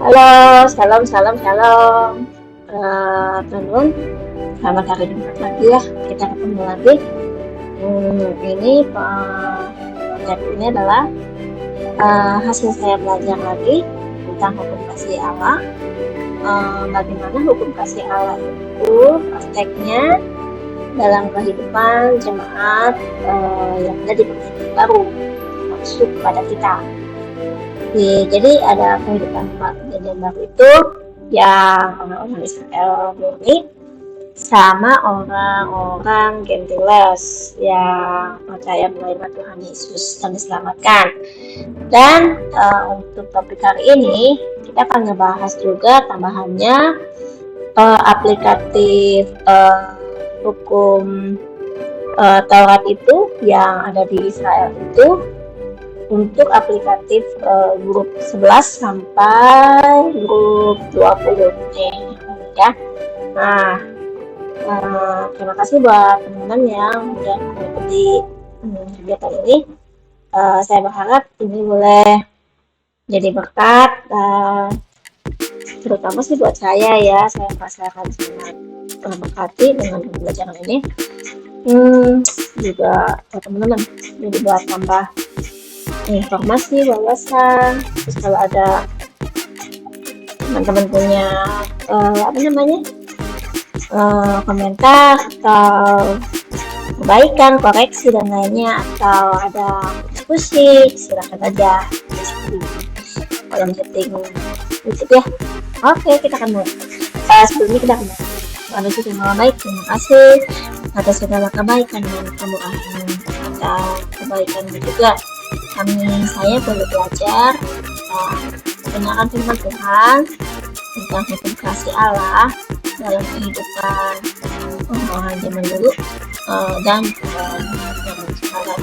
Halo, salam, salam, shalom. Teman-teman, selamat hari Jumat lagi ya. Kita ketemu lagi. Ini project ini adalah hasil saya belajar lagi tentang hukum kasih Allah. Bagaimana hukum kasih Allah itu prakteknya dalam kehidupan jemaat yang ada di perjanjian baru masuk pada kita. Jadi ada kehidupan perjanjian baru itu yang orang-orang Israel murni sama orang-orang Gentiles yang percaya menerima Tuhan Yesus dan diselamatkan. Dan untuk topik hari ini kita akan ngebahas juga tambahannya aplikatif hukum Taurat itu yang ada di Israel itu untuk aplikatif grup 11 sampai grup 20 nih ya. Nah, terima kasih buat teman-teman yang udah mengikuti kegiatan ini. Saya berharap ini boleh jadi berkat, terutama sih buat saya ya. Saya merasakan sangat terberkati dengan pembelajaran ini. Juga buat teman-teman jadi buat tambah informasi, wawasan. Terus kalau ada teman-teman punya komentar atau perbaikan, koreksi dan lainnya, atau ada diskusi, silakan aja di kolom chatting YouTube ya. Oke, kita akan mulai. Sebelumnya kita akan mulai. Terima baik, terima kasih atas segala kebaikan dan kemurahan atau kebaikan juga. Saya boleh belajar kebenaran firman Tuhan tentang hukum kasih Allah dalam kehidupan orang zaman dulu dan zaman sekarang.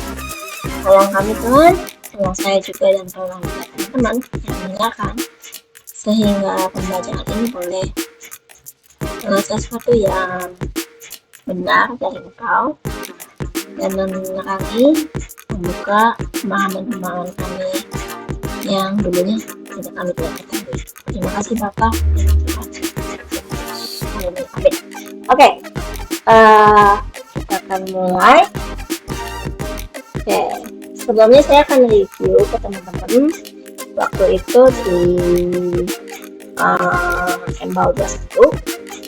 Tolong kami Tuhan, tolong saya juga dan tolong teman-teman yang mendengarkan sehingga pembelajaran ini boleh sesuatu yang benar dari Engkau dan menerangi, membuka pemahaman-pemahaman kami yang dulunya tidak kami ketahui. Terima kasih Bapak. Amin. Oke, kita akan mulai. Oke, sebelumnya saya akan review ke teman-teman waktu itu di Embau 21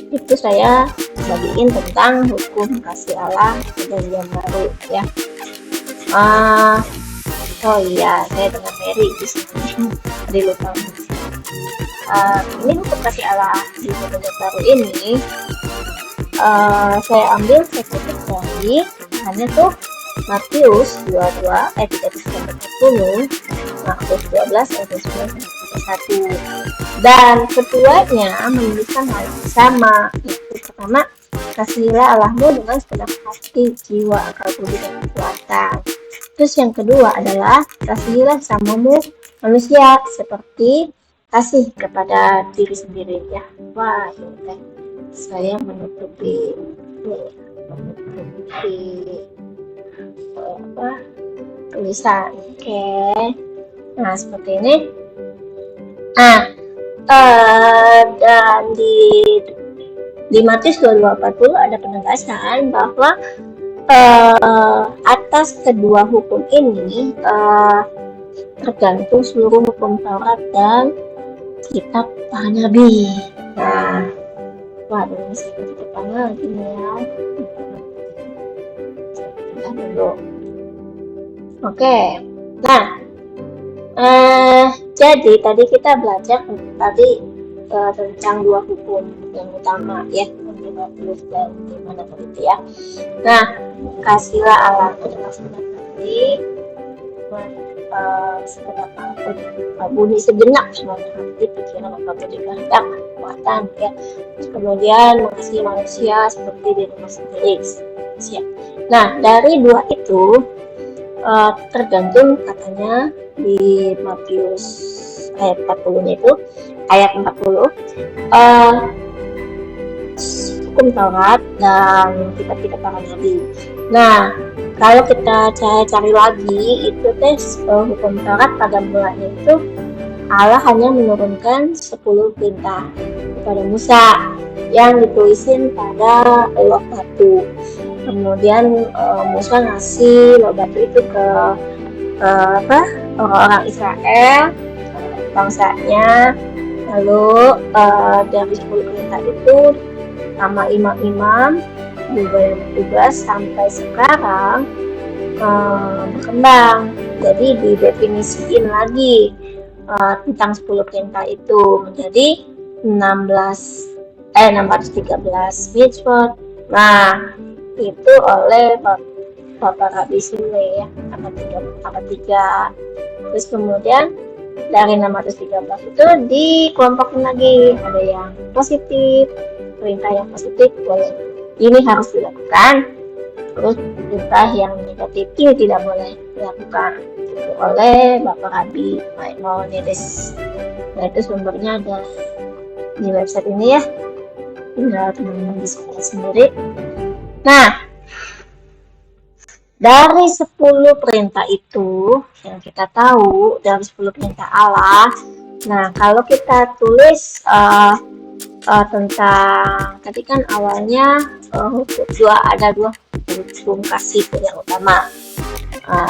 itu saya bagiin tentang hukum kasih Allah perjanjian baru ya. Oh iya, saya dengan Mary di sini. Tadi lupa. Ini hukum kasih Allah di perjanjian baru ini saya ambil spesifik dari hanya tuh Matius 22 ayat 3-40, Markus 12 ayat 9-1. Dan keduanya menuliskan hal yang sama, yaitu pertama, kasihilah Allahmu dengan segenap hati, jiwa, akal budi dan kekuatan. Terus yang kedua adalah kasihilah sesamamu manusia seperti kasih kepada diri sendiri ya. Wah, ini saya menutupi tulisan. Oke. Nah, seperti ini. Dan di Matius 22:40 ada penegasan bahwa atas kedua hukum ini tergantung seluruh hukum Taurat dan kitab para nabi. Nah, waduh, ini seperti depan lagi ya. Dulu. Oke. Nah, jadi tadi kita belajar tentang dua hukum yang utama ya, yang Matius dan gimana itu ya. Nah, kasihlah Allah dengan segenap hati, segenap budi segenap semuanya hati, pikiran, akal budi, kehendak, kekuatan ya. Terus kemudian mengasihi manusia seperti dirimu sendiri. Nah, dari dua itu tergantung katanya di Matius ayat 40 itu ayat 40 hukum Taurat dan kitab-kitab para nabi. Nah, kalau kita cari lagi itu hukum Taurat pada mulanya itu Allah hanya menurunkan 10 perintah kepada Musa yang ditulisin pada log batu. Kemudian Musa ngasih log batu itu ke orang-orang Israel, bangsanya. Lalu dari 10 perintah itu sama imam-imam bertugas sampai sekarang berkembang. Jadi didefinisiin lagi tentang 10 perintah itu menjadi 613 mitzvot. Nah, itu oleh Bapak Rabbi Sule ya, abad 3. Terus kemudian dari 613 itu dikelompokin lagi, ada yang positif, perintah yang positif boleh ini harus dilakukan, terus perintah yang negatif ini tidak boleh dilakukan, itu oleh Bapak Rabbi Maimonides. Nah, itu sumbernya ada di website ini ya, tinggal teman-teman bisa lihat sendiri. Nah, dari 10 perintah itu yang kita tahu, dari 10 perintah Allah, nah kalau kita tulis tentang tadi kan awalnya ada dua hukum kasih yang utama,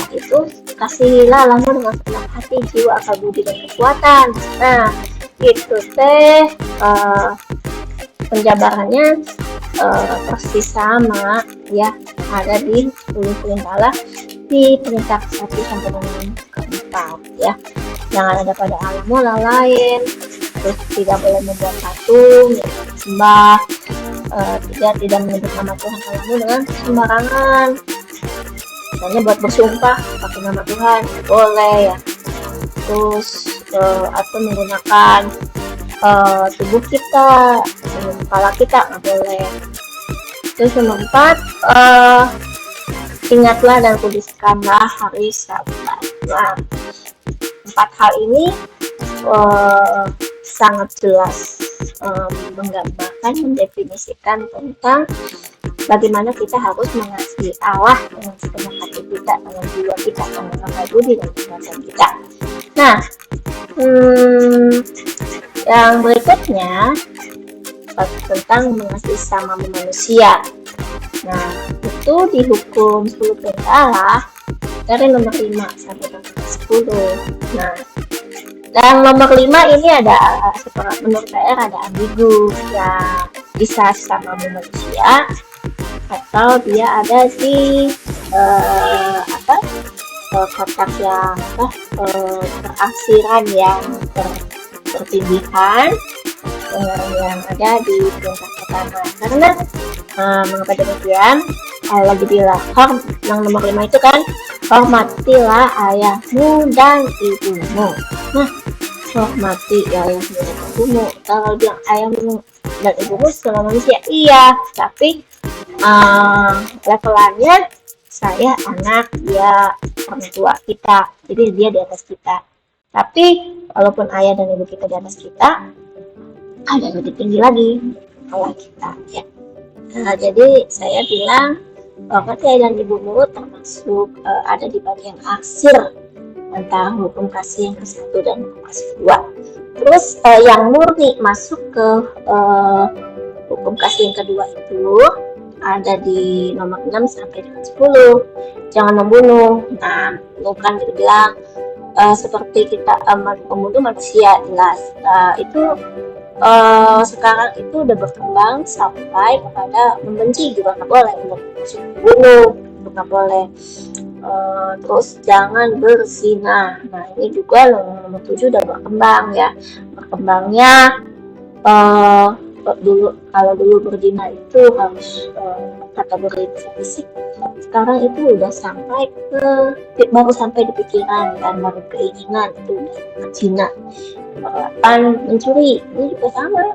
itu kasihilah langsung dengan segenap hati, jiwa, akal, budi, dan kekuatan. Nah itu teh penjabarannya persis sama ya, ada di 10 perintah Allah di perintah 1 sampai dengan ke-4 ya. Jangan ada pada Allah lain, terus tidak boleh membuat patung yang disembah, tidak menyebut nama Tuhan Allahmu dengan sembarangan. Misalnya buat bersumpah pakai nama Tuhan boleh ya. Terus atau menggunakan tubuh kita, kepala kita nggak boleh. Terus nomor 4, ingatlah dan kuduskanlah hari Sabat. Nah, 4 hal ini sangat jelas menggambarkan, mendefinisikan tentang bagaimana kita harus mengasihi Allah dengan segenap hati kita, dengan jiwa kita, dengan akal budi dan kekuatan kita. Nah, yang berikutnya tentang mengasihi sesama manusia. Nah, itu di hukum 10 perintah Allah dari nomor 5 sampai nomor 10. Nah, dan nomor 5 ini ada, menurut saya ada ambigu, ya bisa sama manusia atau dia ada di kotak yang teraksiran yang bertindihan yang ada di perintah pertama. Karena mengapa demikian? Lagi bilang yang nomor 5 itu kan, hormatilah ayahmu dan ibumu. Nah, hormati ayahmu dan ibumu. Kalau bilang ayahmu dan ibumu selama manusia, iya, tapi levelannya saya anak, dia orang tua kita, jadi dia di atas kita. Tapi walaupun ayah dan ibu kita di atas kita, ada yang lebih tinggi lagi Allah kita ya. Nah, jadi saya bilang hormati ayah dan ibumu termasuk ada di bagian akhir antara hukum kasih yang ke-1 dan hukum kasih 2. Terus yang murni masuk ke hukum kasih yang kedua itu ada di nomor 6 sampai dengan 10. Jangan membunuh. Nah, bukan dibilang seperti kita membunuh manusia, jelas. Itu sekarang itu udah berkembang sampai kepada membenci juga nggak boleh, untuk bunuh nggak boleh. Terus jangan berzina. Nah, ini juga nomor 7 udah berkembang ya. Berkembangnya kalau dulu berzina itu harus kategori fisik, sekarang itu udah sampai baru sampai di pikiran dan baru keinginan, itu udah zina. Mencuri ini juga sama,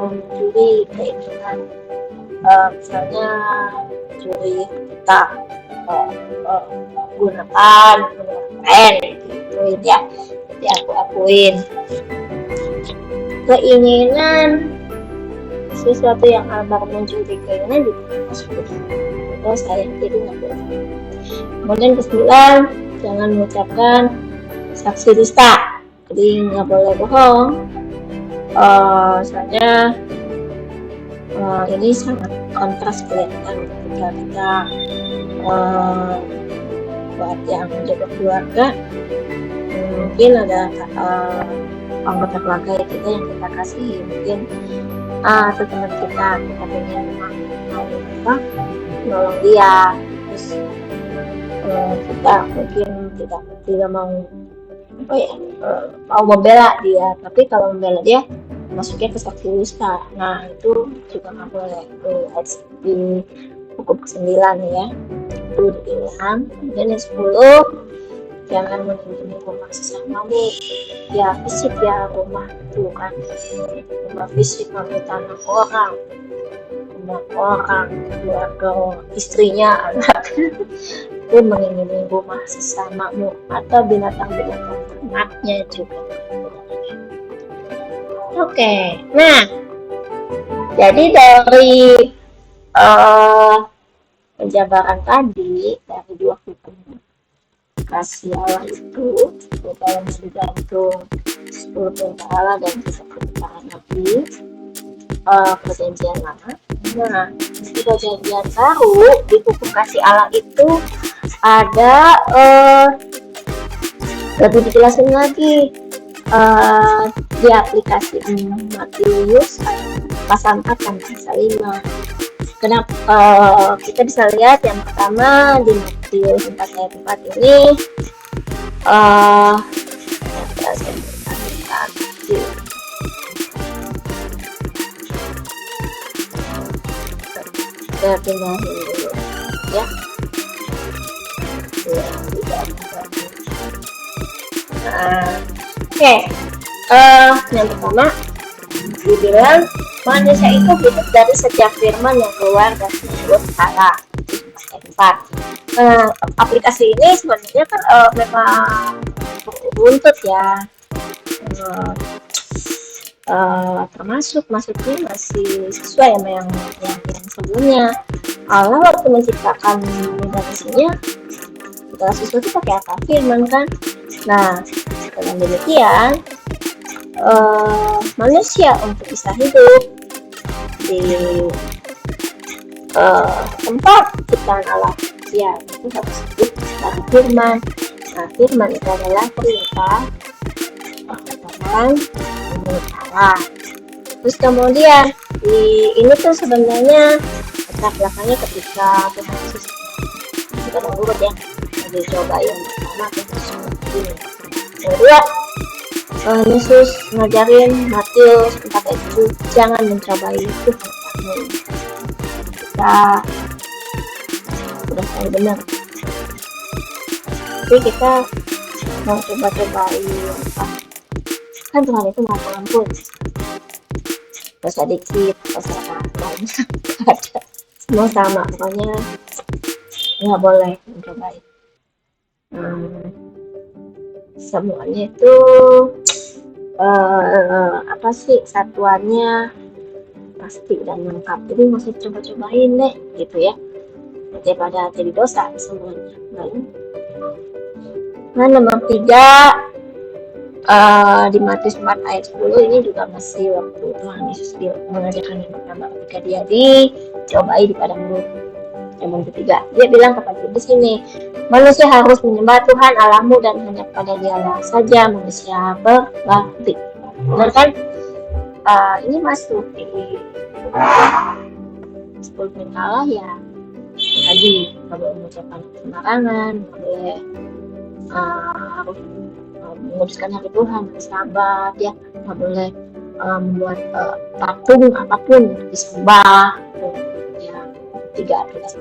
mencuri keinginan, misalnya mencuri kita gunakan pen gitu ya, jadi aku akuin keinginan sesuatu yang albar mencuri keinginan juga masuk terus saya jadi nggak boleh. Kemudian ke-9, jangan mengucapkan saksi dusta. Jadi nggak boleh bohong. Soalnya ini sangat kontras kelihatan ketika kita buat yang menjaga keluarga. Mungkin ada anggota keluarga kita yang kita kasih, mungkin atau teman kita pengen nolong dia, terus kita mungkin tidak mau mau membela dia, tapi kalau membela dia masuknya ke saksi dusta. Nah itu juga nggak boleh, di hukum ke-9 ya, itu dibilang. Kemudian yang 10, jangan mengunjungi rumah sesamamu, ya fisik ya, rumah itu kan rumah fisik, tanah orang, rumah orang, keluarga, istrinya, anak itu mengunjungi rumah sesamamu atau binatang-binatang ternaknya juga. Oke, nah jadi dari penjabaran tadi, dari 2 hukum kasih Allah itu dalam digantung 10 perintah Allah dan 3 perintah Nabi, perjanjian lama. Nah di perjanjian baru, di hukum kasih Allah itu ada lebih dijelasin lagi di aplikasi Matius pasal 4 dan pasal 5. Kenapa kita bisa lihat yang pertama di Matius 4 ayat 4 ini kita pindahin dulu ya. Oke, yang pertama dibilang manusia itu hidup dari setiap firman yang keluar dari mulut Allah. Aplikasi ini sebenarnya kan memang runtut ya, termasuk maksudnya masih sesuai sama yang sebelumnya. Allah waktu menciptakan manusia, segala sesuatu pakai apa? Firman kan. Nah dengan demikian manusia untuk bisa hidup di tempat ciptaan Allah ya itu harus hidup dari firman. Nah firman itu adalah perintah menurut Allah. Terus kemudian ini tuh sebenarnya latar belakangnya ketika Tuhan Yesus kita urut ya, dicoba yang pertama ini. Kedua, Yesus ngajarin Matius 4 ayat 7, jangan mencobai Tuhan kamu. Kita udah tahu benar, tapi kita mau coba-cobain kan Tuhan itu mau pengampun, dosa dikit, dosa banyak, ada semua sama, pokoknya nggak boleh mencobai. Semuanya itu apa sih satuannya pasti dan lengkap, jadi masih coba-cobain deh gitu ya, daripada jadi dosa semuanya. Nah nomor 3 di Matius 4 ayat 10 ini juga masih waktu Tuhan Yesus mengajarkan yang pertama ketika dia dicobai di padang gurun. Yang ketiga dia bilang kepada di sini, manusia harus menyembah Tuhan Allahmu dan hanya pada Dialah saja manusia berbakti. Benar kan? Ini masuk di 10 perintah Allah ya. Tadi nggak boleh mengucapkan sembarangan, nggak boleh harus menguduskan hari Tuhan, bersahabat ya, nggak boleh membuat patung apapun untuk disembah ya. 3 aplikasi.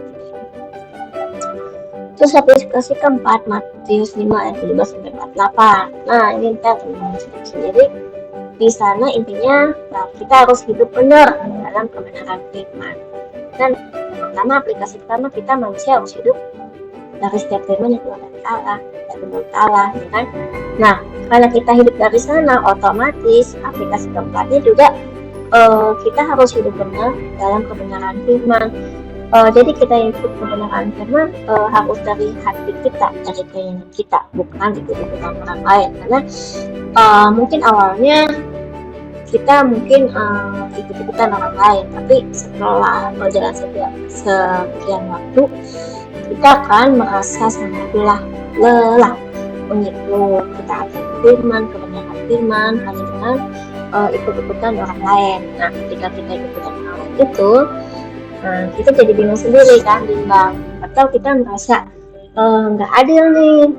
Terus aplikasi keempat Matius 5 ayat 15 sampai 48. Nah ini kita sendiri di sana intinya kita harus hidup benar dalam kebenaran firman. Dan pertama aplikasi pertama kita manusia harus hidup dari setiap firman yang keluar dari Allah, dari mulut Allah, ya kan? Nah karena kita hidup dari sana, otomatis aplikasi keempatnya juga kita harus hidup benar dalam kebenaran firman. Jadi kita ikut kebenaran firman harus dari hati kita, dari keinginan kita, bukan ikut-ikutan orang lain. Karena mungkin awalnya kita mungkin ikut-ikutan orang lain, tapi setelah berjalan sekian waktu kita akan merasa sangat lelah mengikut kita akan firman, kebenaran firman hanya dengan ikut-ikutan orang lain. Nah, ketika kita ikutan orang lain itu kita jadi bingung sendiri kan, bimbang, atau kita merasa nggak adil nih,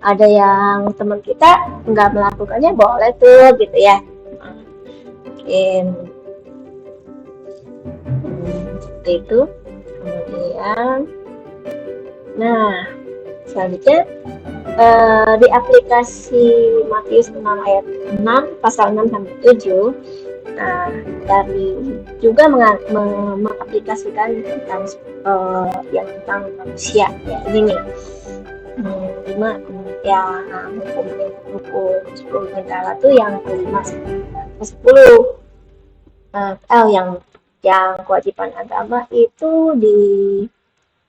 ada yang teman kita nggak melakukannya boleh tuh gitu ya. Mungkin seperti itu. Kemudian nah selanjutnya di aplikasi Matius 6 ayat 6 pasal 6 sampai 7 dari juga mengaplikasikan tentang yang tentang manusia ya, ini nih 5 yang hukum 10 negara tuh yang kelima ke 10 yang kewajiban agama itu di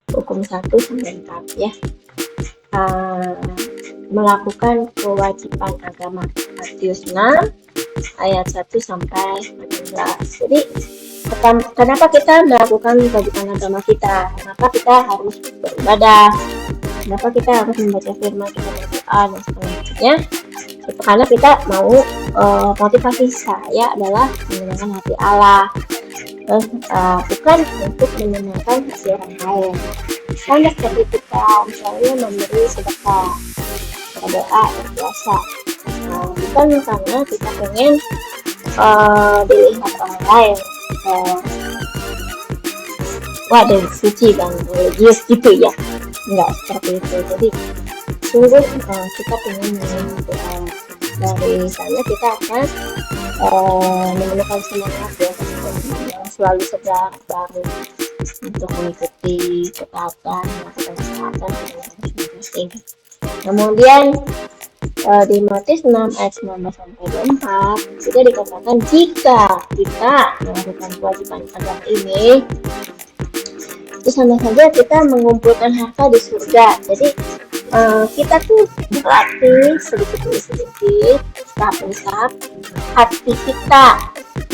hukum 1 sampai 4 ya. Melakukan kewajiban agama Matius 6 ayat 1 sampai 14. Jadi kenapa kita melakukan kewajiban agama kita? Kenapa kita harus beribadah? Kenapa kita harus membaca firman, kita berdoa dan sebagainya? Itu karena kita mau motivasi saya adalah menyenangkan hati Allah, bukan untuk menyenangkan hati orang lain. Sama seperti kita misalnya memberi sedekah, berdoa biasa, bukan karena kita pengen dilihat orang lain waduh suci dan religius gitu ya, enggak seperti itu. Jadi sungguh kita pengen dari sana kita akan menemukan semangat ya, yang selalu segar baru untuk mengikuti ketaatan, melakukan ketaatan yang penting. Kemudian di Matius 6 ayat 19 sampai 24 juga dikatakan jika kita melakukan kewajiban agama ini itu sama saja kita mengumpulkan harta di surga. Jadi kita tuh berlatih sedikit demi sedikit, tahap hati kita,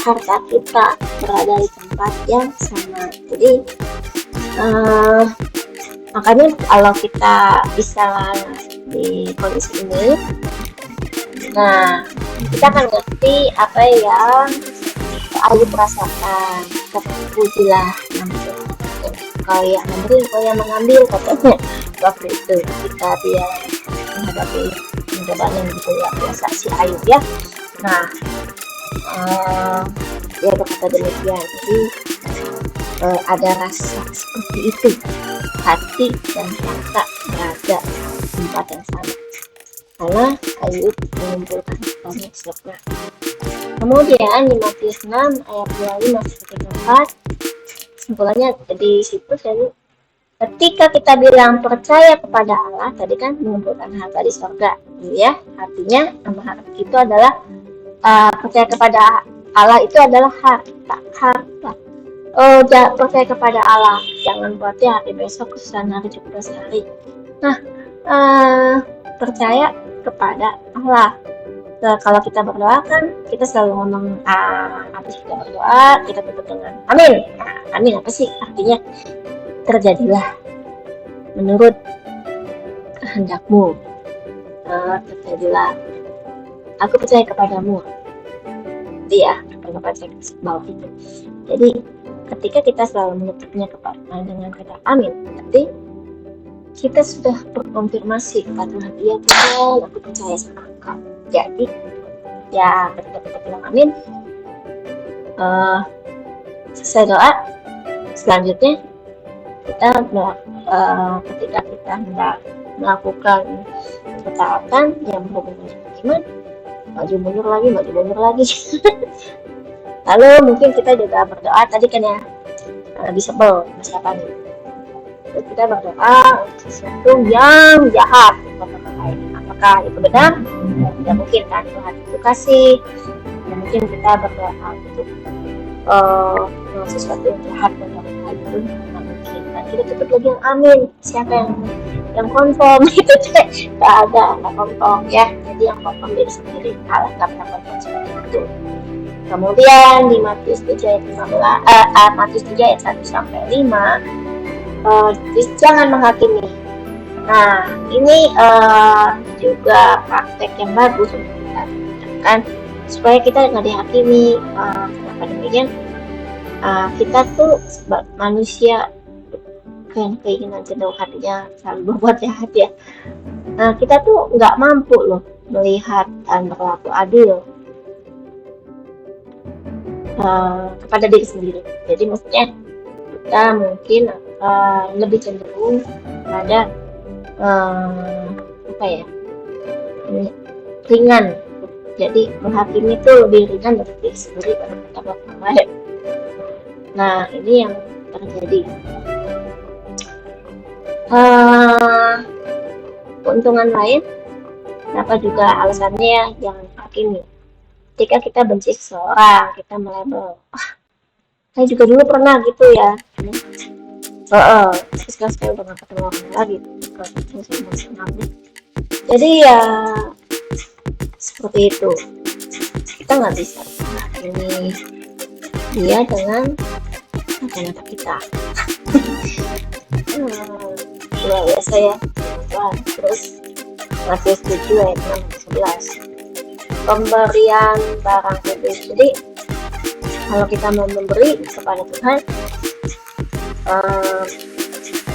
harta kita berada di tempat yang sama. Jadi makanya kalau kita bisa di kondisi ini, nah kita akan ngerti apa yang Ayub rasakan. Terpujilah kau yang memberi, kau yang mengambil, katanya waktu itu ketika dia menghadapi pencobaan yang begitu luar biasa si Ayub ya. Nah dia berkata demikian. Jadi ada rasa seperti itu, hati dan harta berada di tempat yang sama karena Ayub mengumpulkan hartanya di surga. Kemudian di Matius 6 ayat 25 sampai 4 kesimpulannya di situ jadi ketika kita bilang percaya kepada Allah, tadi kan mengumpulkan harta di surga ya, artinya harta itu adalah percaya kepada Allah itu adalah harta. Percaya kepada Allah, jangan berarti hari besok kesusahan hari cukup sehari. Nah percaya kepada Allah. Kalau kita berdoa kan kita selalu ngomong habis kita berdoa kita tutup dengan amin. Amin apa sih artinya? Terjadilah menurut kehendakmu, terjadilah, aku percaya kepadamu. Iya, percaya bawah itu. Jadi ketika kita selalu menutupnya dengan kata amin, berarti kita sudah berkonfirmasi kepada Tuhan, iya Tuhan, aku percaya sama Engkau. Jadi ya ketika kita bilang amin, selesai doa, selanjutnya kita ketika kita hendak melakukan ketaatan yang berhubungan dengan iman, maju mundur lagi lalu mungkin kita juga berdoa tadi kan ya, lebih sebel masyarakat nih, kita berdoa sesuatu yang jahat, apakah itu benar? Tidak mungkin kan, Tuhan itu kasih. Ya, mungkin kita berdoa untuk sesuatu yang jahat mudah-mudahan itu nggak mungkin. Nah, kita tutup lagi yang amin. Siapa yang confirm itu nggak ada, nggak confirm ya. Jadi yang confirm diri sendiri, Allah nggak pernah confirm seperti itu. Kemudian di Matius 7 ayat 15, Matius 7 ayat 1 sampai 5, jangan menghakimi. Nah, ini juga praktek yang bagus untuk kita lakukan supaya kita nggak dihakimi. Kenapa demikian? Kita tuh sebagai manusia kan keinginan cenderung hatinya selalu berbuat jahat ya. Nah, kita tuh nggak mampu loh melihat dan berlaku adil kepada diri sendiri. Jadi maksudnya kita mungkin lebih cenderung pada ringan. Jadi menghakimi itu lebih ringan dari diri sendiri pada kita melakukan lain. Nah, ini yang terjadi. Keuntungan lain, kenapa juga alasannya jangan menghakimi. Ketika kita benci seseorang, kita melabel, saya juga dulu pernah gitu ya. Sekarang saya udah gak ketemu orang lagi. Jadi ya seperti itu. Kita nggak bisa menghakimi dia dengan kata-kata kita. Luar biasa ya. Terus Matius 7 ayat 11. Pemberian barang kudus. Jadi kalau kita mau memberi kepada Tuhan,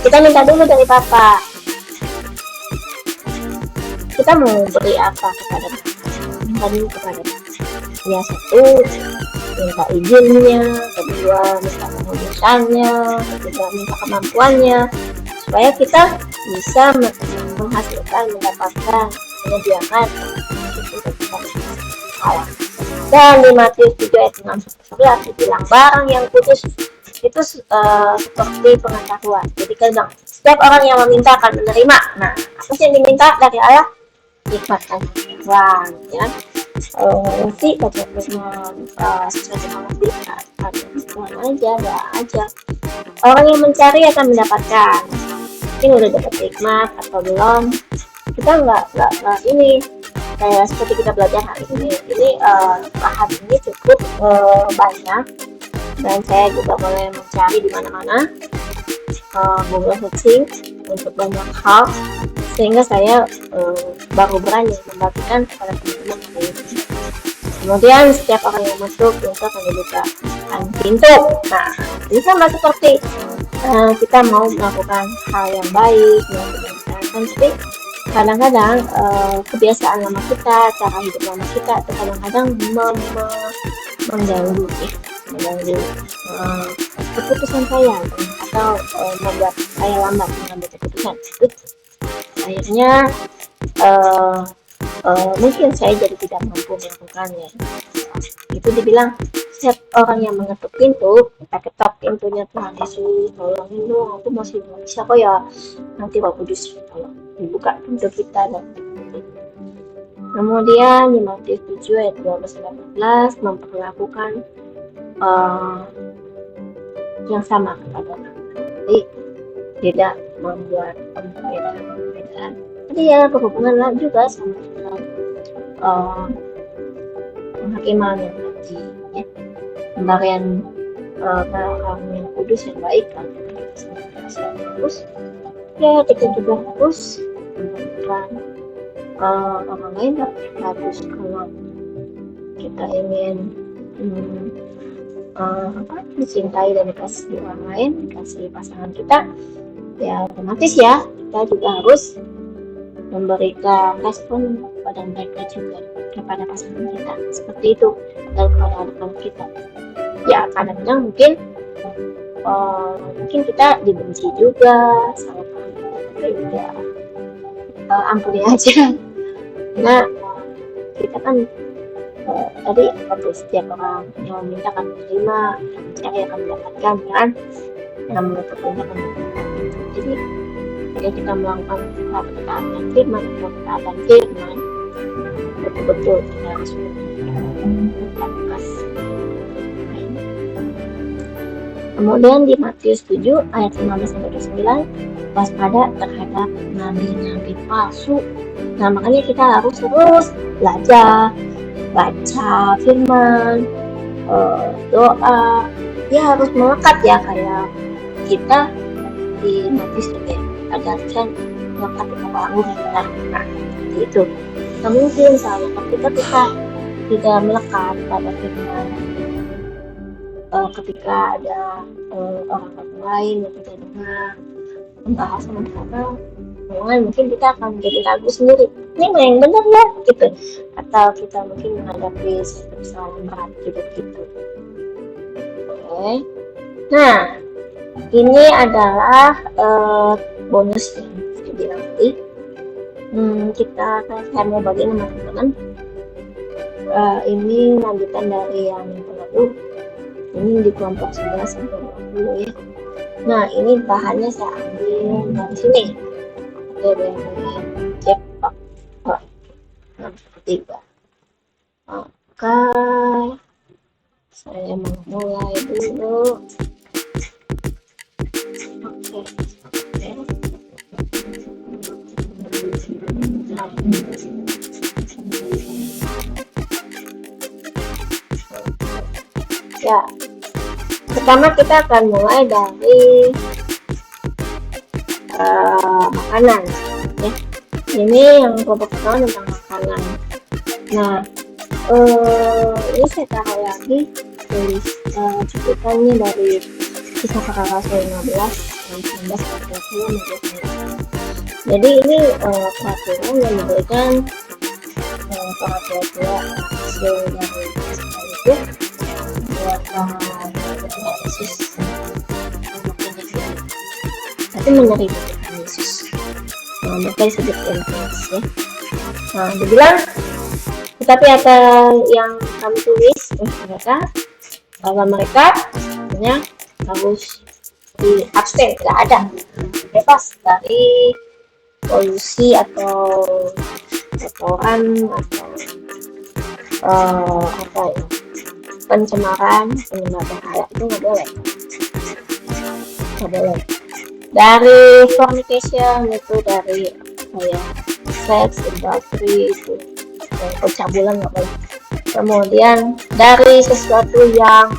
kita minta dulu dari Bapa. Kita mau beri apa kepada Tuhan? Minta dulu kepada Tuhan. Ya, satu, minta izinnya, kedua minta kemudahannya, ketiga minta kemampuannya, supaya kita bisa menghasilkan, mendapatkan, menyediakan untuk kita Allah. Dan di Matius 7 ayat 6-11 dibilang barang yang kudus itu seperti pengetahuan. Jadi kadang setiap orang yang meminta akan menerima. Nah, apa sih yang diminta dari Allah? Hikmat dan pengetahuan, ya. Nanti baca firman sesuai dengan Tuhan aja, doa aja. Orang yang mencari akan mendapatkan. Ini udah dapat hikmat atau belum? Kita nggak ini kayak seperti kita belajar hari ini. Ini bahan ini cukup banyak dan saya juga mulai mencari di mana-mana Google searching untuk banyak hal sehingga saya baru berani membagikan kepada teman-teman hari ini. Kemudian setiap orang yang masuk itu akan dibukakan pintu. Nah, ini sama seperti kita mau melakukan hal yang baik, melakukan tapi kadang-kadang kebiasaan lama kita, cara hidup lama kita itu kadang-kadang mengganggu keputusan saya atau membuat saya lambat mengambil keputusan. Akhirnya mungkin saya jadi tidak mampu melakukannya. Itu dibilang setiap orang yang mengetuk pintu, kita ketok pintunya, Tuhan Yesus tolongin dong, aku masih nggak bisa kok ya, nanti Roh Kudus tolong dibuka pintu kita. Dan kemudian di Matius 7 ayat 12-18 memperlakukan yang sama kepada orang. Jadi tidak membuat perbedaan. Jadi ya berhubungan juga sama dengan penghakiman yang tadi, ya. Pemberian barang yang kudus yang baik kan, kita harus ya kita juga harus memberikan orang lain harus kalau kita ingin dicintai dan dikasih orang lain, dikasih pasangan kita, ya otomatis ya kita juga harus memberikan respon kepada mereka juga, kepada pasangan kita seperti itu, dan kepada anak-anak kita. Ya kadang-kadang mungkin kita dibenci juga sama orang kita, tapi ya ampuni aja. Nah kita kan tadi seperti setiap orang yang meminta akan menerima, yang mencari akan mendapatkan, kan, yang menutup pintu akan mendapatkan. Jadi ketika kita melakukan ketaatan firman atau ketaatan firman, betul-betul kita harus melakukan Kemudian di Matius 7 ayat 15-29, waspada terhadap nabi-nabi palsu. Nah, makanya kita harus terus belajar, baca firman, doa. Ya harus melekat ya, kayak kita di Matius juga ajarkan melekat di kepala kita. Nah, seperti itu. Nah, mungkin kalau kita tidak melekat pada firman, ketika ada orang lain yang kita dengar membahas sama-sama, mungkin kita akan menjadi ragu sendiri, ini yang benar ya gitu, atau kita mungkin menghadapi satu kesalahan berat gitu. Oke. Nah, ini adalah bonus yang saya bilang tadi. Saya mau bagi sama teman-teman. Ini lanjutan dari yang lalu. Ini di kelompok 11 sampai 20 ya. Nah, ini bahannya saya ambil dari sini. Dari Jepang. Nomor 3. Oke. Saya mau mulai dulu. Oke. Ya, pertama kita akan mulai dari makanan ya. Ini yang kelompok pertama tentang makanan. Nah, ini saya taruh lagi tulis cuplikannya dari Kisah Para Rasul 15 19 20. Jadi ini peraturan yang diberikan para tua-tua hasil dari itu buat Yesus, tapi menerima Yesus. Nah, mereka disebut Yesus ya. Nah, dibilang, tetapi apa yang kami tulis mereka, bahwa mereka sebenarnya harus di abstain, tidak ada, bebas dari polusi atau kotoran atau pencemaran bahaya, itu nggak boleh. Dari fornication, itu dari seks, adultery, itu pencabulan nggak boleh. Kemudian dari sesuatu yang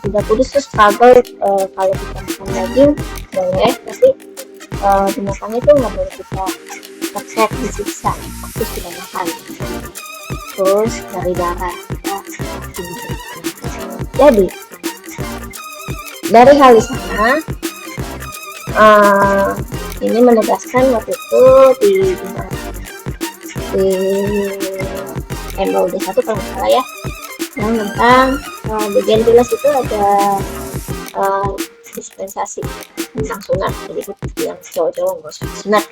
tidak kudus, itu struggle, kalau kita makan daging boleh, tapi dimakannya itu nggak boleh kita cek, disiksa, terus kita makan. Terus dari darah jadi dari hal di sana, ini menegaskan waktu itu di MOD 1 kalau nggak salah ya, yang tentang di Gentiles itu ada dispensasi tentang sunat. Jadi yang cowok-cowok nggak usah sunat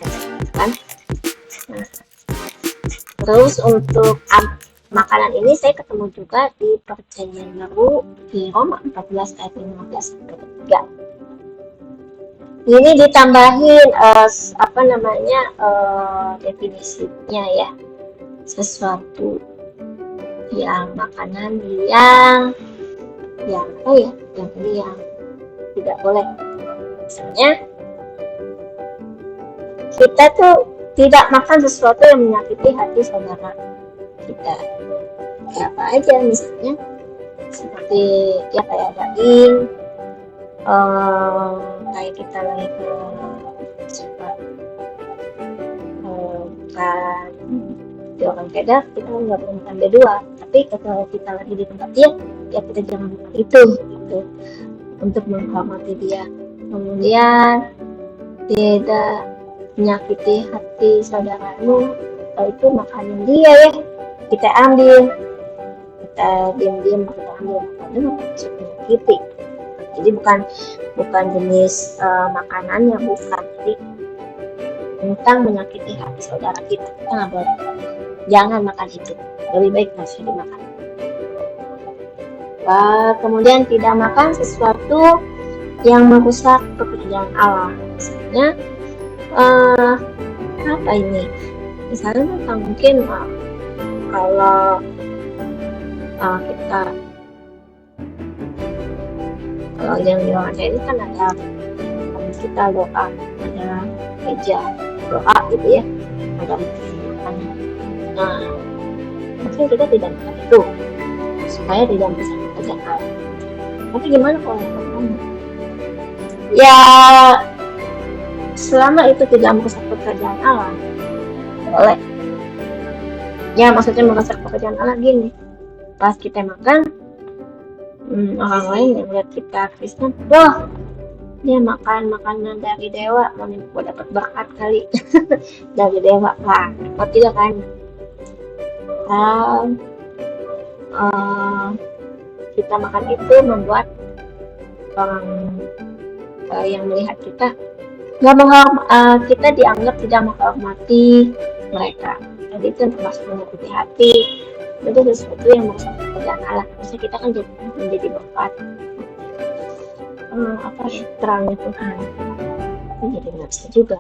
kan. Nah, terus untuk makanan ini saya ketemu juga di Perjanjian Baru di Roma 14 ayat 15-3. Ini ditambahin definisinya ya, sesuatu yang makanan yang tidak boleh. Misalnya kita tuh tidak makan sesuatu yang menyakiti hati saudara kita. Kayak apa aja, misalnya seperti ya kayak daging, kayak kita lagi suka kan di orang beda, kita nggak boleh makan B2, tapi kalau kita lagi di tempat dia, ya kita jangan makan itu gitu, untuk menghormati dia. Kemudian tidak menyakiti hati saudaramu, kalau itu makanan dia ya, kita ambil, kita diam-diam kita ambil makanan, maksud menyakiti. Jadi bukan jenis makanannya, bukan. Jadi tentang menyakiti hati saudara kita nggak boleh. Jangan makan itu, lebih baik nggak usah dimakan. Kemudian tidak makan sesuatu yang merusak pekerjaan Allah. Misalnya apa ini? Misalnya mungkin kalau kita yang di ruang ini kan ada kita doa, ada meja doa gitu ya, ada makan. Nah, mungkin kita tidak makan itu supaya tidak bisa pekerjaan. Tapi gimana kalau kamu? Ya, selama itu tidak merusak pekerjaan alam, boleh. Ya, maksudnya merusak pekerjaan alam gini. Pas kita makan, orang lain yang lihat kita Kristen, wah, dia makan makanan dari dewa, mau dapat berkat kali dari dewa lah. Kok tidak kan? Kita makan itu membuat orang yang melihat kita kita dianggap tidak menghormati mereka. Jadi itu termasuk menyakiti hati. Itu sesuatu yang merusak pekerjaan Allah. Maksudnya kita kan menjadi berkat terangnya Tuhan. Jadi nggak bisa juga.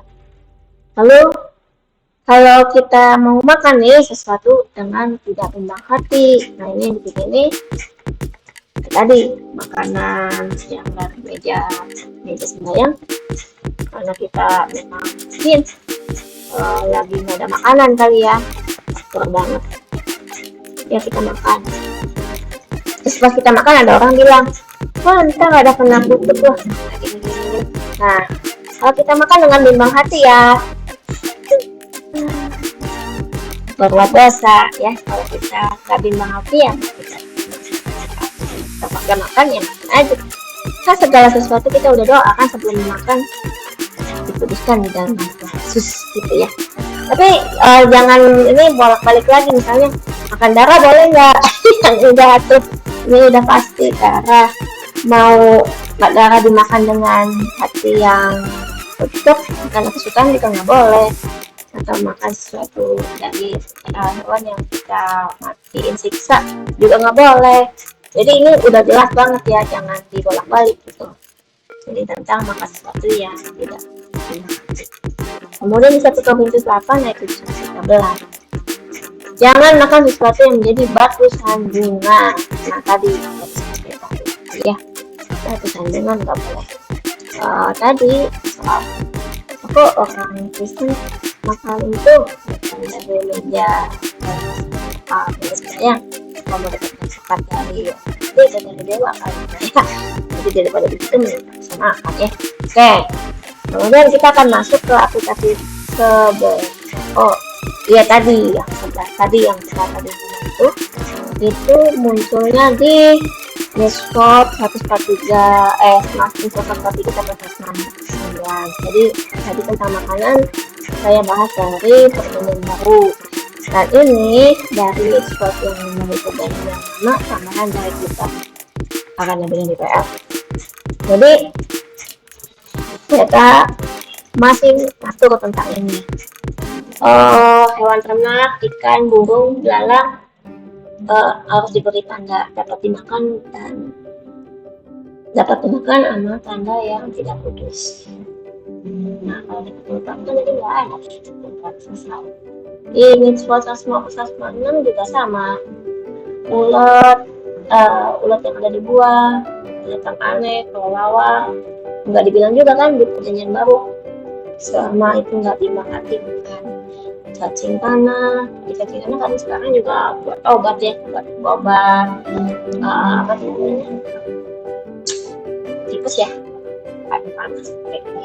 Lalu kalau kita mau makan nih sesuatu dengan tidak rendah hati, nah ini yang begini tadi makanan yang dari meja sembahyang, karena kita memang mungkin lagi nggak ada makanan kali ya, kurang banget ya kita makan. Terus pas kita makan ada orang bilang, wah ntar ada kena kutuk loh. Nah kalau kita makan dengan bimbang hati ya, berbuat dosa ya. Kalau kita gak bimbang hati ya kita pakai makan ya makan aja. Kan segala sesuatu kita udah doakan sebelum makan, dikuduskan di dalam Yesus gitu ya. Tapi jangan ini bolak-balik lagi, misalnya makan darah boleh nggak? Yang udah tuh ini udah pasti darah, mau darah dimakan dengan hati yang cocok karena kesukaan juga nggak boleh, atau makan sesuatu dari hewan yang kita matiin siksa juga nggak boleh. Jadi ini udah jelas banget ya, jangan dibolak-balik gitu. Jadi tentang makan sesuatu yang tidak. Kemudian di 1 Korintus 8 ayat 13, jangan makan sesuatu yang menjadi batu sandungan. Nah tadi ya, batu sandungan nggak boleh. Tadi soal aku orang Kristen makan itu bukan dari meja ya, kalau mau dapat berkat dari dewa kan ya. Jadi daripada begitu sama makan ya. Oke, kemudian kita akan masuk ke aplikasi iya tadi yang sebelah tadi yang kita tadi itu munculnya di Discord 143 jadi tadi tentang makanan saya bahas dari perjanjian baru, dan ini dari Discord yang memiliki perjanjian yang lama tambahan dari kita akan lebih di PR. Jadi kita masih atur tentang ini. Hewan ternak, ikan, burung, belalang harus diberi tanda dapat dimakan sama tanda yang tidak putus. Nah kalau dikumpulkan kan jadi nggak ada selesai. Ini 156 juga sama. Ulat yang ada di buah, binatang aneh, kelelawar, nggak dibilang juga kan di perjanjian baru. Selama itu nggak dimakan, cacing tanah kan sekarang juga buat obat ya, buat obat apa namanya tipes ya, panas kayak gitu.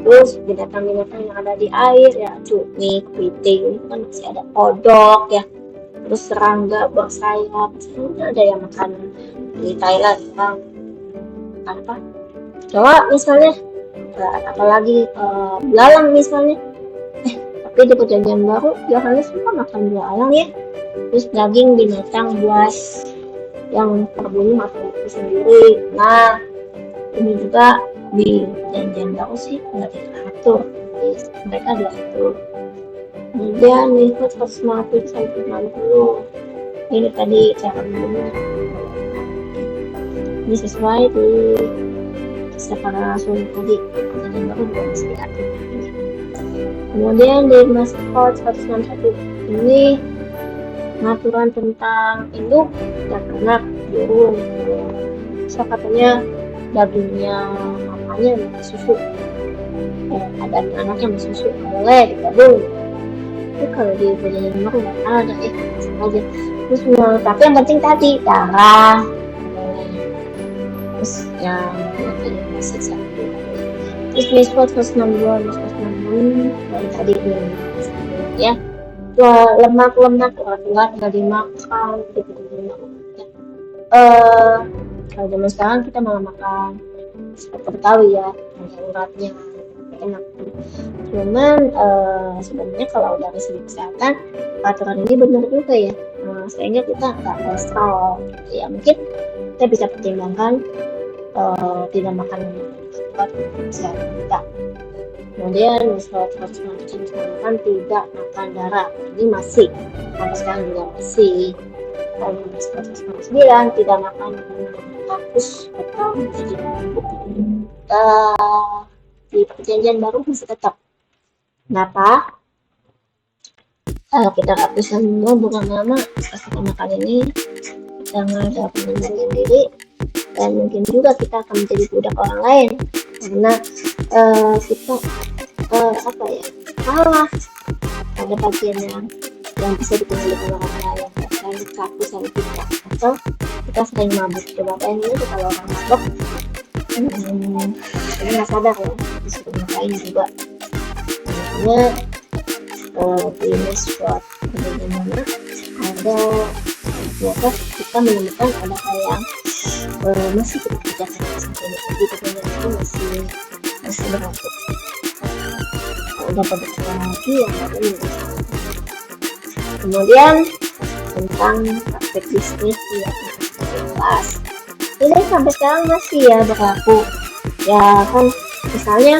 Terus binatang-binatang yang ada di air ya, cumi, kepiting, kan masih ada kodok ya, terus serangga bersayap, ada yang makan di Thailand apa coba misalnya, apalagi belalang misalnya. Tapi di perjanjian baru Yohanes suka makan belalang ya. Terus daging binatang buas yang terbunuh atau itu sendiri. Nah ini juga di perjanjian baru sih nggak diatur, mereka diatur. Kemudian nih 150 sampai 60 ini tadi cara membunuh. Ini sesuai di para rasul tadi, perjanjian baru juga masih diatur. Kemudian di Mazmur 161 ini pengaturan tentang induk dan ternak burung. So katanya dagingnya mamanya susu, ada anak yang susu boleh digabung. Tapi kalau dibeli nomor nggak ada aja. Terus tapi yang penting tadi darah boleh. Terus yang masih satu. Terus misfot 162 dari tadi ya. Lemak nggak dimakan gitu. Kalau zaman sekarang kita malah makan seperti Betawi ya, uratnya enak. Cuman sebenarnya kalau dari segi kesehatan peraturan ini benar juga ya, sehingga kita nggak kolesterol gitu ya. Mungkin kita bisa pertimbangkan tidak makan buat kesehatan kita. Kemudian misal 100% tidak makan darah, ini masih sampai sekarang juga masih. Lalu 109 tidak makan hapus atau di perjanjian baru masih tetap. Kenapa? Kalau kita nggak bisa bukan lama pertama kali ini kita nggak ada pengendalian diri, dan mungkin juga kita akan menjadi budak orang lain karena kita salah pada bagian yang bisa dikendalikan orang lain, dan kaku sama kita, atau kita sering mabuk. Coba ini kalau orang mabuk ini nggak sadar ya, disuruh ngapain juga. Makanya di spot bagaimana ada biasa kita menemukan ada hal yang masih kita kerjakan sampai di pekerjaan itu masih berlaku. Dapat lagi yang baru. Kemudian tentang praktek bisnis yang kelas ini sampai sekarang masih ya berlaku ya kan. Misalnya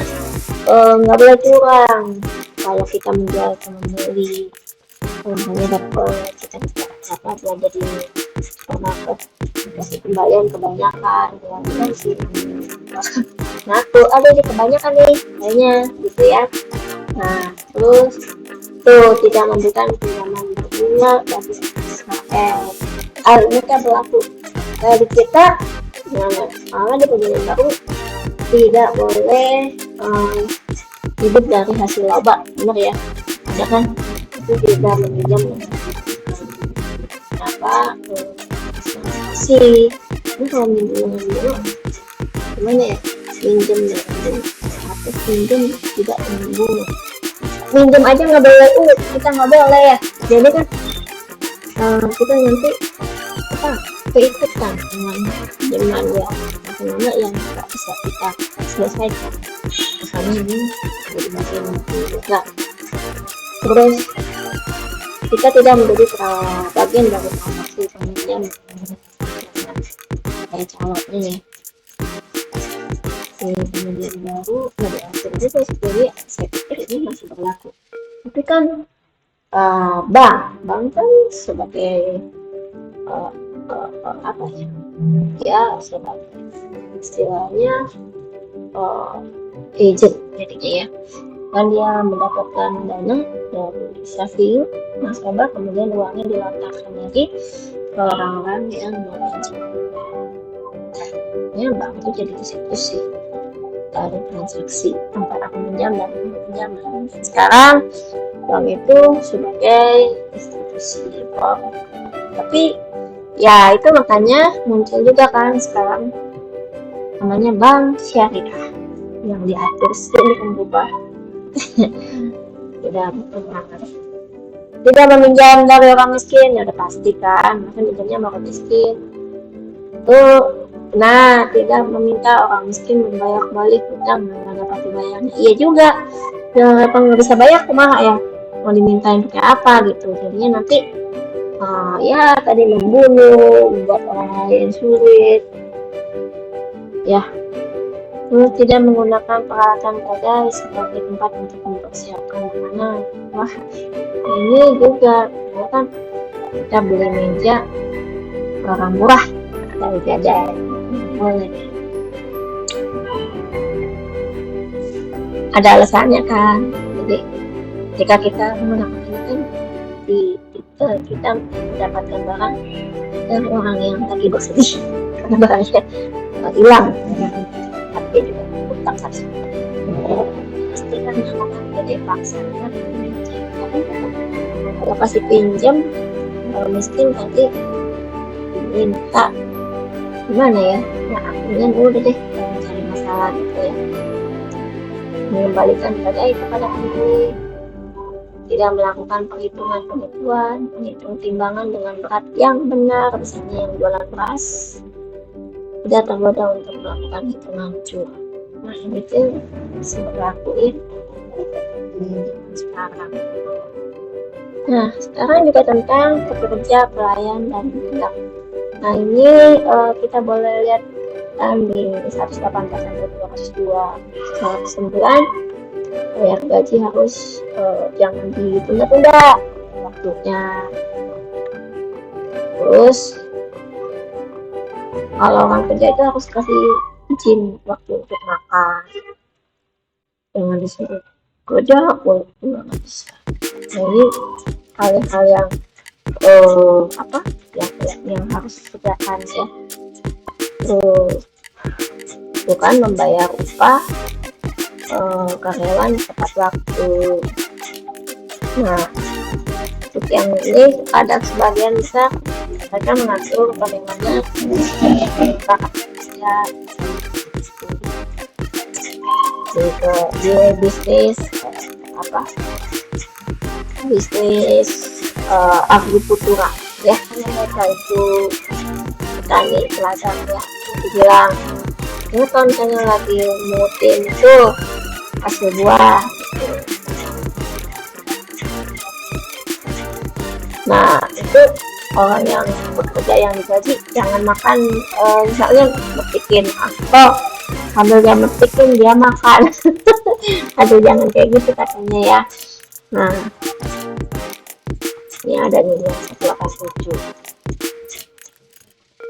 nggak boleh curang kalau kita menjual atau membeli. Misalnya dapat kita belanja di supermarket kasih kembalian kebanyakan kan sih ngaku ada di kebanyakan nih kayaknya gitu ya. Nah terus tuh tidak memberikan pinjaman berbunga bagi Israel. Hal ini kan berlaku di kita. Malah di perjanjian baru tidak boleh hidup dari hasil laba, benar ya? Ya kan? Itu tidak meminjam. Kenapa? Sih, ini kalau minjem dulu gimana ya? Minjem atau pinjam tidak menunggu. Minjem aja nggak boleh, kita nggak boleh ya. Jadi kan kita nanti keikutan dengan ya bagaimana yang nggak bisa kita selesaikan. Misalnya ini jadi bagian juga. Terus kita tidak menjadi bagian dari transaksi penunjukan kayak calonnya ya. Kemudian baru nggak diatur juga, jadi saya pikir ini masih berlaku. Tapi kan bank kan sebagai apa ya sebagai istilahnya agent jadinya ya, dan dia mendapatkan dana dari saving nasabah, kemudian uangnya dilontarkan lagi ke orang-orang yang meminjam. Ya bank itu jadi disitu sih dari transaksi tempat aku pinjam dan pinjaman. Sekarang bank itu sebagai institusi bank, tapi ya itu makanya muncul juga kan sekarang namanya bank syariah yang diatur sedemikian rupa. tidak meminjam dari orang miskin, ya udah pasti kan, maka minjamnya sama orang miskin tuh. Nah, tidak meminta orang miskin membayar kembali hutang yang dapat dibayarnya. Iya juga, kenapa nggak bisa bayar kumaha ya, mau dimintain pakai apa gitu. Jadinya nanti ya tadi membunuh, membuat orang lain sulit ya. Terus tidak menggunakan peralatan kedai sebagai tempat untuk mempersiapkan makanan. Wah, ini juga kan kita beli meja orang murah dari kedai, boleh. Ada alasannya kan. Jadi jika kita menggunakan ini kan kita mendapatkan barang dari orang yang lagi bersedih karena barangnya hilang, tapi juga utang harus pastikan makan gede paksanya kalau kasih pinjam, kalau miskin nanti minta gimana ya, nah akhirnya udah deh cari masalah gitu ya, mengembalikan kepada pemilik, tidak melakukan penghitungan, menghitung timbangan dengan berat yang benar, misalnya yang jualan beras tidak tergoda untuk melakukan hitungan curang. Nah itu sempat lakuin sekarang. Nah sekarang juga tentang pekerja, pelayan, dan budak. Nah ini kita boleh lihat di 118 sampai 202 9 bayar gaji harus jangan ditunda-tunda waktunya. Terus kalau orang kerja itu harus kasih izin waktu untuk makan, jangan disuruh kerja pun nggak bisa. Nah ini hal-hal yang yang harus dikerjakan ya. Terus bukan membayar upah karyawan tepat waktu. Nah untuk yang ini ada sebagian besar mereka mengatur bagaimana kerja di bisnis bisnis agrikultura ya, mereka itu petani ladang ya, dibilang ini kalau misalnya lagi mutin itu hasil buah gitu. Nah itu orang yang bekerja yang digaji jangan makan misalnya metikin atau sambil dia metikin dia makan aduh jangan kayak gitu katanya ya. Nah ini ada nih yang 187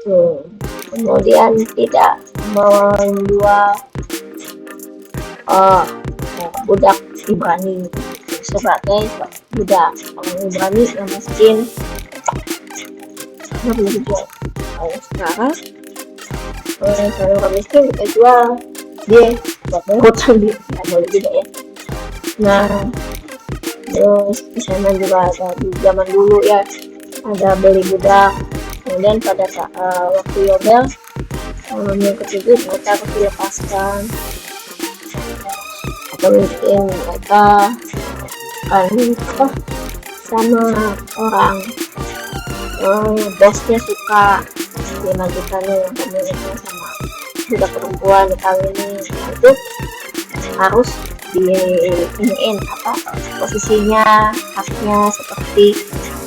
tuh, kemudian tidak menjual budak Ibrani sebagai budak orang Ibrani yang miskin nggak boleh dijual. Kalau sekarang kalau orang miskin kita jual dia buat hutang dia nggak boleh juga ya. Nah terus di sana juga ada di zaman dulu ya ada beli budak, kemudian pada waktu Yobel yang ketiga mereka harus dilepaskan atau mungkin mereka sama orang bosnya suka dimajukannya yang pemiliknya sama budak perempuan dikawinin, itu harus diiniin posisinya haknya seperti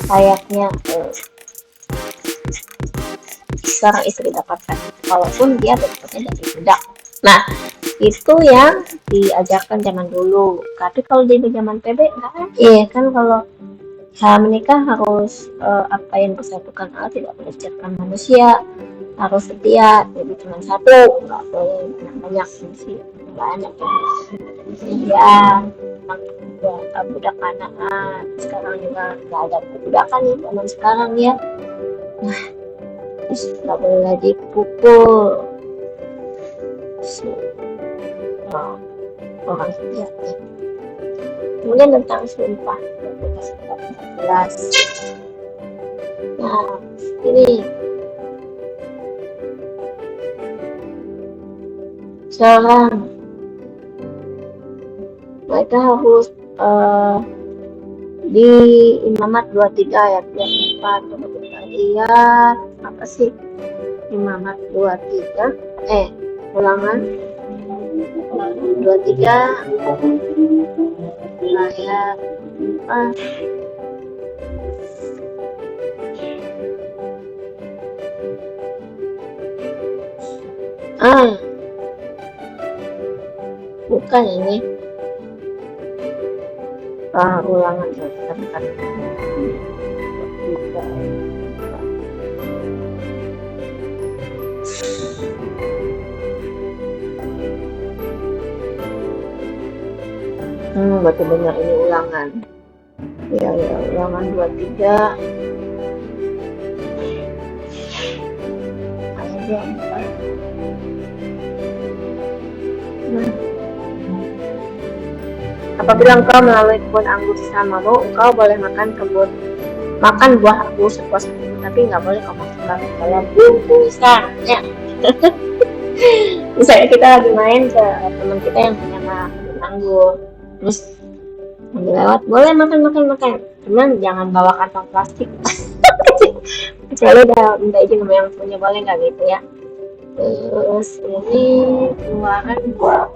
layaknya seorang istri dapatkan walaupun dia dapatnya dari budak. Nah itu yang diajarkan zaman dulu, tapi kalau di zaman PB nggak ada kan. Kalau menikah harus apa yang bersatukan Allah tidak boleh dicatatkan manusia, harus setia, jadi cuma satu, nggak boleh banyak sih, banyak ya budak anak. Sekarang juga nggak ada budakan nih zaman sekarang ya. Nah terus nggak boleh dipukul orang kerja. Kemudian tentang sumpah 14. Nah ini sekarang mereka harus di Imamat 23 ayat 24 kita lihat apa sih Imamat 23 Ulangan 23 ayat 4. Bukan ini Ulangan sebentar. Berarti benar ini Ulangan ya Ulangan 23 ayat 24. Apabila engkau melalui kebun anggur sesamamu, engkau boleh makan buah anggur sepuasmu, tapi nggak boleh kau makan banget dalam bungkusan. Ya. Misalnya kita lagi main ke teman kita yang punya kebun anggur, terus ambil lewat, boleh makan, cuman jangan bawa kantong plastik. Kecuali udah minta izin sama yang punya, boleh nggak gitu ya. Terus ini keluaran buah.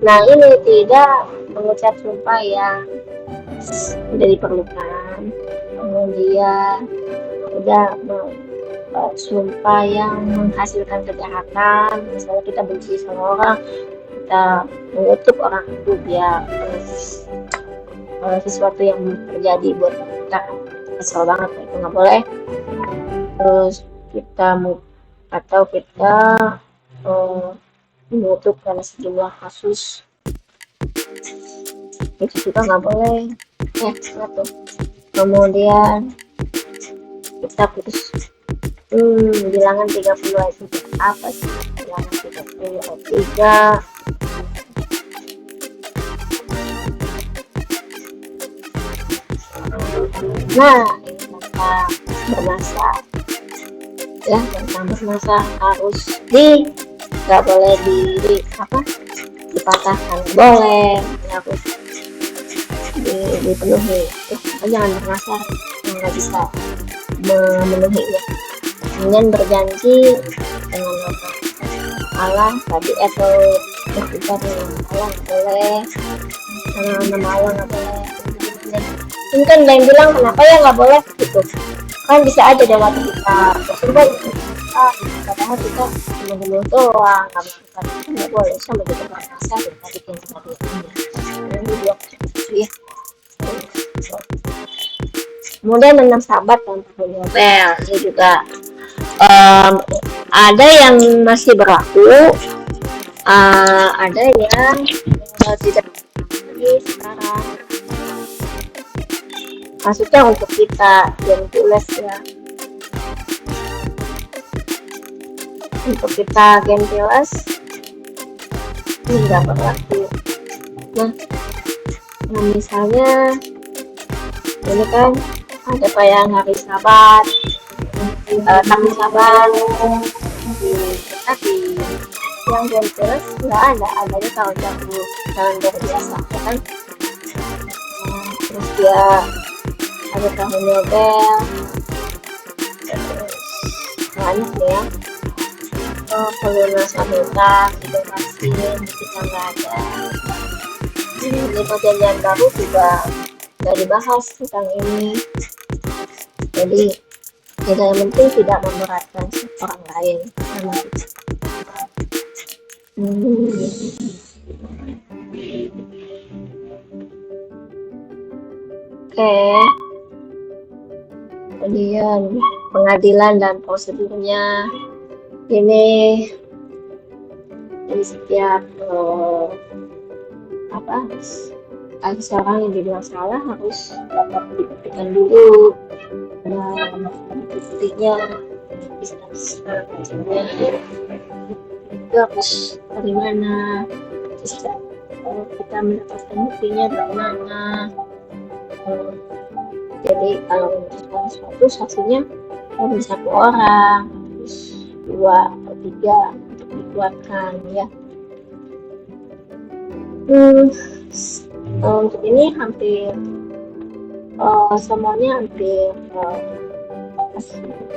Nah, ini tidak mengucap sumpah yang tidak diperlukan, kemudian tidak sumpah yang menghasilkan kejahatan. Misalnya kita benci sama orang, kita mengutuk orang itu biar sesuatu yang terjadi buat kita kesel banget, itu nggak boleh. Terus kita mengutuk karena sejumlah kasus, itu juga nggak boleh. Satu. Kemudian kita putus bilangan 30 itu apa sih? Bilangan 30 Nah, ini tentang bermasak ya, tentang bermasak harus nggak boleh dipatahkan, boleh harus dipenuhi. Jangan bermasak nggak bisa memenuhinya. Kemudian berjanji dengan Allah tadi atau berbicara dengan Allah boleh, dengan nama Allah nggak boleh. Ini kan ada yang bilang kenapa ya nggak boleh gitu, kan bisa aja deh waktu kita bersumpah kadang kita cuma dulu doang nggak melakukan itu, nggak boleh sama juga berpuasa dan tadi yang kita bilang ini blok ya. Kemudian 6 sahabat dan tahun Nobel ini juga ada yang masih berlaku, ada yang tidak lagi sekarang. Maksudnya untuk kita yang tulis ya, untuk kita gentiles ini nggak berlaku. Nah misalnya ini kan ada yang hari Sabat, tapi Sabat kita di yang gentiles nggak adanya tahun biasa ya kan. Terus dia ada tahun Nobel, banyak ya. Pelunasan hutang, hidup vaksin kita nggak ada. Ini perjanjian baru juga nggak dibahas tentang ini. Jadi yang penting tidak memberatkan orang lain. Oke. Kemudian pengadilan dan prosedurnya ini setiap seorang yang dibilang salah harus dapat dibuktikan dulu, buktinya itu harus dari mana, kita mendapatkan buktinya dari mana. Jadi kalau untuk sesuatu saksinya harus 1 orang, harus 2 atau 3 untuk dikuatkan ya. Untuk ini hampir semuanya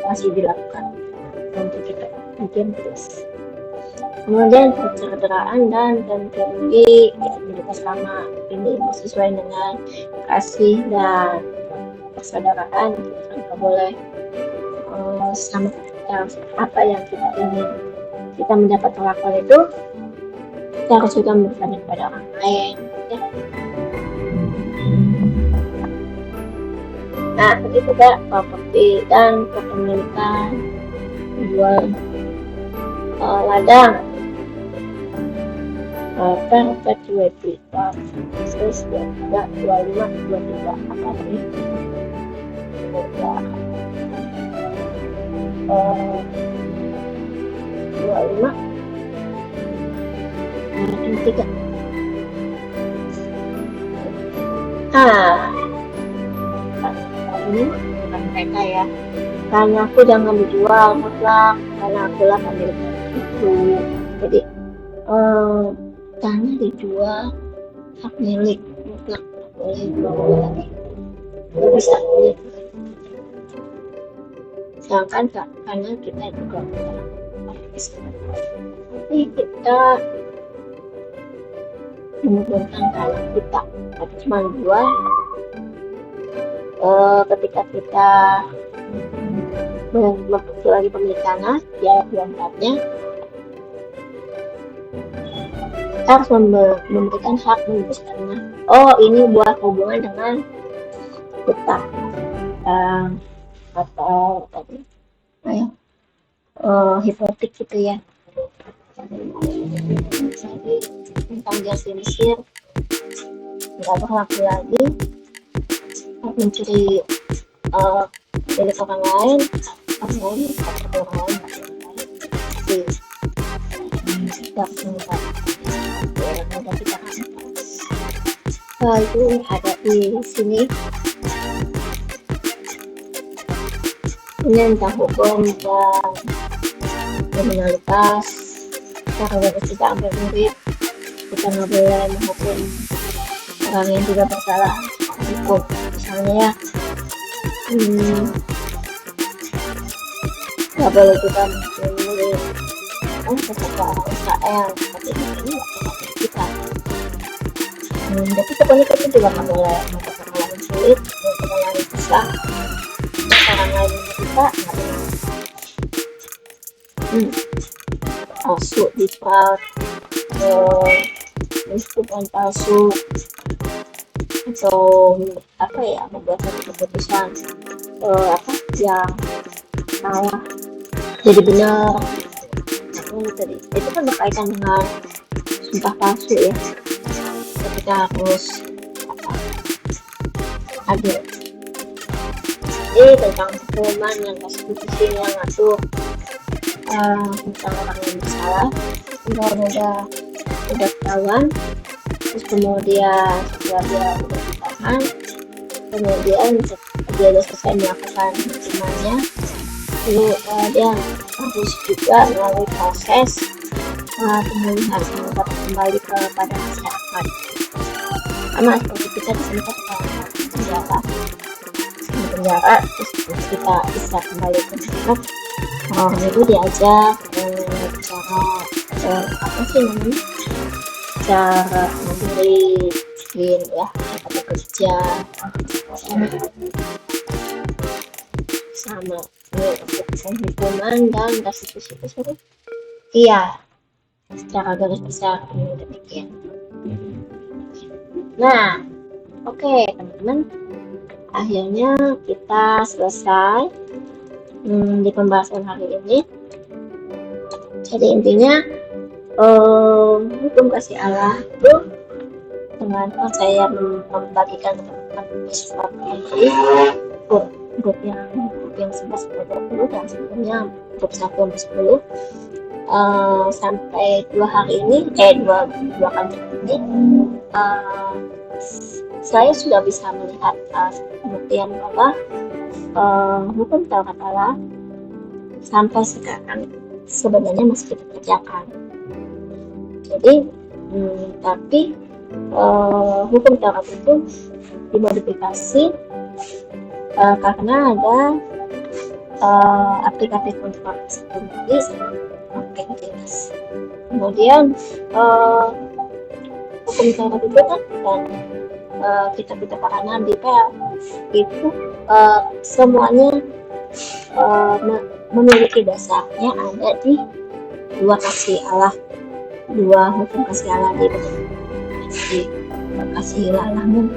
masih dilakukan untuk kita mungkin terus. Kemudian persaudaraan dan ganti rugi hidup bersama ini sesuai dengan kasih dan persaudaraan, kita boleh sama apa yang kita ingin kita mendapat perlakuan itu, kita harus juga memberikan kepada orang lain ya. Nah begitu juga properti dan kepemilikan, jual ladang, perpetuity, terus 25 apa ini 25 3 Nah, ini bukan mereka ya. Tanahku jangan dijual mutlak karena akulah pemilik itu. Jadi tanah dijual hak milik mutlak, boleh dibawa lagi. Itu bisa milik. Sedangkan karena kita juga tapi kita menggunakan tanah kita, tapi cuma jual ketika kita lagi pemilik tanah, ya tempatnya kita harus memberikan hak menebus tanah. Oh, ini buat hubungan dengan hutang atau hipotek gitu ya. Jadi tentang jasa Mesir nggak berlaku lagi mencuri milik orang lain atau orang lain di setiap tempat yang kita itu ada di sini ini tentang hukum dan kriminalitas. Kita kalau tidak ambil murid, kita nggak boleh menghukum orang yang tidak bersalah hukum. Misalnya ya nggak boleh juga menghukum murid kepada orang Israel, tapi ini nggak boleh kita. Tapi pokoknya kita juga nggak boleh menghukum orang lain sulit, menghukum orang lain susah, orang lain kita nggak boleh. Palsu di fraud, meskipun palsu atau membuat satu keputusan yang salah jadi benar. Itu kan berkaitan dengan sumpah palsu ya, kita harus adil. Tentang hukuman yang konstitusi yang ngatur tentang orang yang bersalah, udah ketahuan, terus kemudian setelah dia udah ditahan, kemudian dia udah selesai melakukan hukumannya, lalu dia harus juga melalui proses pemulihan dapat kembali kepada masyarakat. Sama seperti kita disempat penjara, terus kita bisa kembali ke masyarakat. Itu diajak cara memberi skill ya, atau kerja sama untuk hukuman dan restitusi tersebut. Iya, secara garis besar ini demikian. Nah, oke teman-teman, akhirnya kita selesai di pembahasan hari ini. Jadi intinya hukum kasih Allah itu dengan saya membagikan teman-teman grup yang 11-20 dan sebelumnya grup 1-10 sampai 2 hari ini dua kali ini saya sudah bisa melihat pembuktian bahwa hukum Taurat Allah sampai sekarang sebenarnya masih kita kerjakan. Jadi tapi hukum Taurat itu dimodifikasi karena ada aplikatif konservasi tadi pakai jenis. Kemudian hukum Taurat itu kan kitab-kitab para nabi itu semuanya memiliki dasarnya ada di dua hukum kasih Allah di kasih Allahmu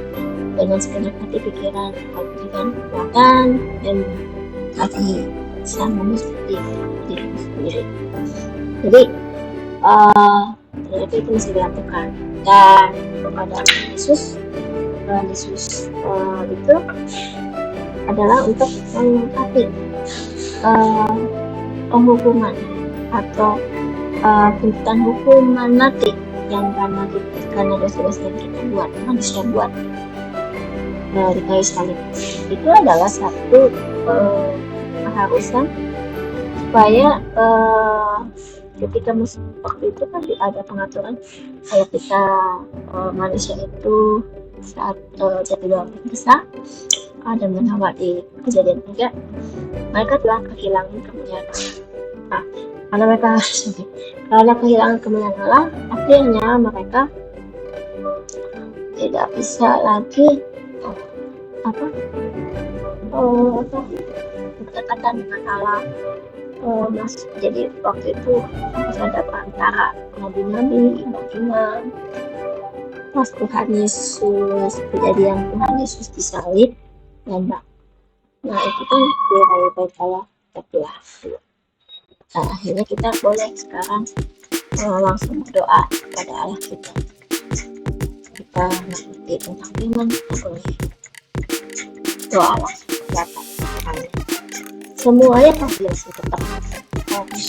dengan segenap hati, pikiran, dan kekuatan, dan kasih samamu seperti dirimu sendiri. Jadi ternyata itu masih dilakukan. Dan kepada Yesus itu adalah untuk melengkapi penghukuman atau tuntutan hukuman mati yang karena dosa-dosa yang kita buat, manusia buat. di kayu salib. Itu adalah satu keharusan supaya ketika waktu itu kan ada pengaturan kalau kita manusia itu saat jatuh dalam dosa Adam dan Hawa di Kejadian 3, mereka telah kehilangan kemuliaan Allah. Karena kehilangan kemuliaan Allah, akhirnya mereka tidak bisa lagi berdekatan dengan Allah. Jadi waktu itu ada antara nabi-nabi, imam-imam, pas Tuhan Yesus, kejadian Tuhan Yesus disalib dan nah itu kan hari baik Allah terbelah. Nah, akhirnya kita boleh sekarang langsung berdoa kepada Allah kita mengerti tentang iman, kita boleh doa langsung dapat semuanya pasti masih tetap harus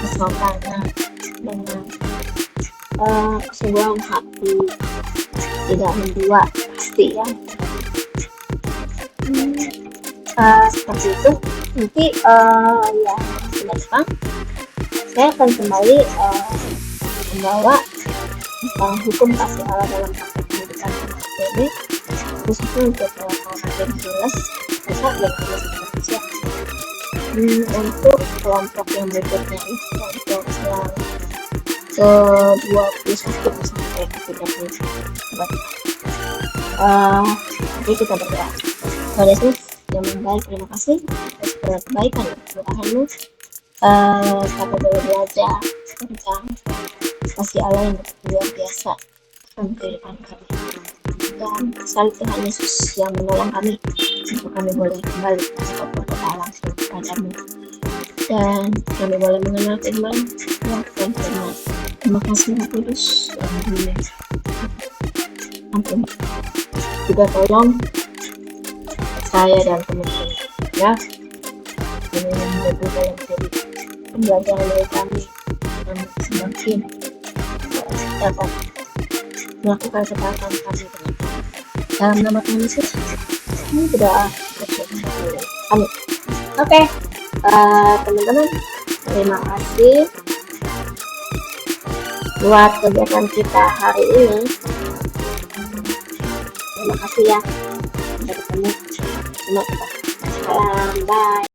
kesopanan dengan kesungguhan hati, tidak mendua, pasti ya. Seperti itu. Nanti ya depan saya akan kembali membawa tentang hukum kasih Allah dalam praktek kehidupan ini, khususnya untuk orang jelas besar dan Indonesia. Untuk kelompok yang berikutnya kelompok yang ke-21 sampai ke-30. Jadi kita berdoa. Tuhan Yesus yang baik, terima kasih atas segala kebaikan dan kemurahan-Mu. Kata boleh belajar tentang kasih Allah yang luar biasa dalam kehidupan kami, dan salib Tuhan Yesus yang menolong kami untuk kami boleh kembali berdoa langsung kepadamu, dan kami boleh mengenal firman yang Tuhan firman. Terima kasih Roh Kudus yang mulia. Ampun juga tolong saya dan teman-teman ya, ini menjadi dalam jadi pembelajaran dari kami dan semakin dapat melakukan ketaatan kami dengan dalam nama Tuhan Yesus. Ini berdoa amin. Oke, teman-teman, terima kasih buat kegiatan kita hari ini. Terima kasih ya, sampai ketemu. Salam, bye.